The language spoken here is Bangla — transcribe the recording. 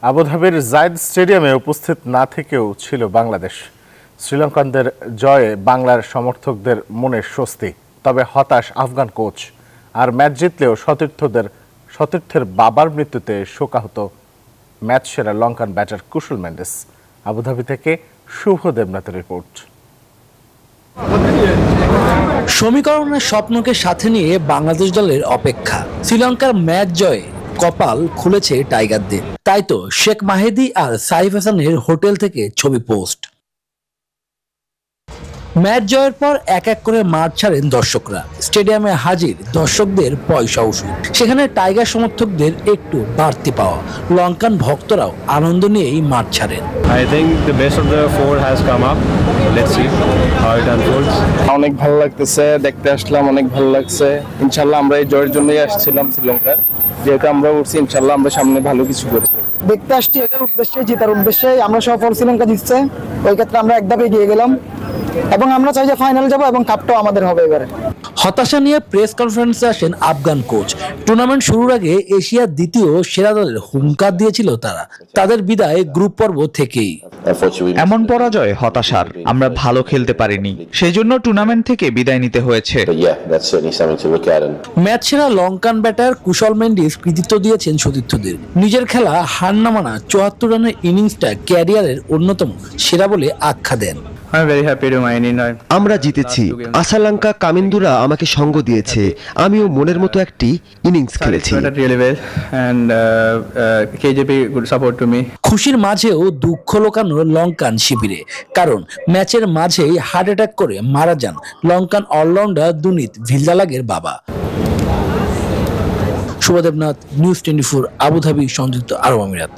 আবুধাবির জায়েদ স্টেডিয়ামে উপস্থিত না থেকেও ছিল বাংলাদেশ। শ্রীলঙ্কানদের জয়ে বাংলার সমর্থকদের মনে স্বস্তি, তবে হতাশ আফগান কোচ। আর ম্যাচ জিতলেও সতীর্থের বাবার মৃত্যুতে শোকাহত ম্যাচ সেরা লঙ্কান ব্যাটার কুশল মেন্ডেস। আবুধাবি থেকে শুভ দেবনাথের রিপোর্ট। সমীকরণের স্বপ্নকে সাথে নিয়ে বাংলাদেশ দলের অপেক্ষা। শ্রীলঙ্কার ম্যাচ জয়ে কপাল খুলেছে টাইগারদের। তাই তো শেখ মাহেদী আর সাইফ হাসানের হোটেল থেকে ছবি পোস্ট। ম্যাচ জয়ের পর এক এক করে মাঠ ছাড়েন দর্শকরা। স্টেডিয়ামে হাজির দর্শকদের পয়সা উসুল। সেখানে টাইগার সমর্থকদের একটু বাড়তি পাওয়া। লঙ্কান ভক্তরাও আনন্দ নিয়েই মাঠ ছাড়েন। I think the best of the four has come up. Let's see how it unfolds. অনেক ভালো লাগতেছে, দেখতে আসলাম, অনেক ভালো লাগছে। ইনশাআল্লাহ আমরা এই জয়ের জন্যই আসছিলাম শ্রীলঙ্কার। যেহেতু আমরা উঠছি, ইনশাআল্লাহ আমরা সামনে ভালো কিছু করব। দেখতে আসছি এটার উদ্দেশ্যে, জেতার উদ্দেশ্যে। আমরা সফল, শ্রীলঙ্কা জিতছে, ওই ক্ষেত্রে আমরা এক ধাপ এগিয়ে গেলাম এবং আমরা চাই যে ফাইনাল যাব এবং কাপটাও আমাদের হবে এবারে। হতাশা নিয়ে প্রেস কনফারেন্সে আসেন আফগান কোচ। টুর্নামেন্ট শুরুর আগে এশিয়ার দ্বিতীয় সেরা দলের হুঙ্কার দিয়েছিল তারা। তাদের বিদায় গ্রুপ পর্ব থেকেই। এমন পরাজয় হতাশার। আমরা ভালো খেলতে পারিনি, সেই জন্য টুর্নামেন্ট থেকে বিদায় নিতে হয়েছে। ম্যাচ সেরা লঙ্কান ব্যাটার কুশল মেন্ডিস কৃতিত্ব দিয়েছেন সতীর্থদের। নিজের খেলা হার না মানা 74 রানের ইনিংসটা ক্যারিয়ারের অন্যতম সেরা বলে আখ্যা দেন। আমরা জিতেছি। আসালাঙ্কা কামিন্দুরা আমাকে সঙ্গ দিয়েছে। আমিও মনের মতো একটি ইনিংস খেলেছি। খুশির মাঝেও দুঃখ লোকানো লঙ্কান শিবিরে, কারণ ম্যাচের মাঝেই হার্ট অ্যাটাক করে মারা যান লঙ্কান অলরাউন্ডার দুনিত ভিলদালাগের বাবা। শুভ দেবনাথ, নিউজ 24, আবুধাবি, সংযুক্ত আরব আমিরাত।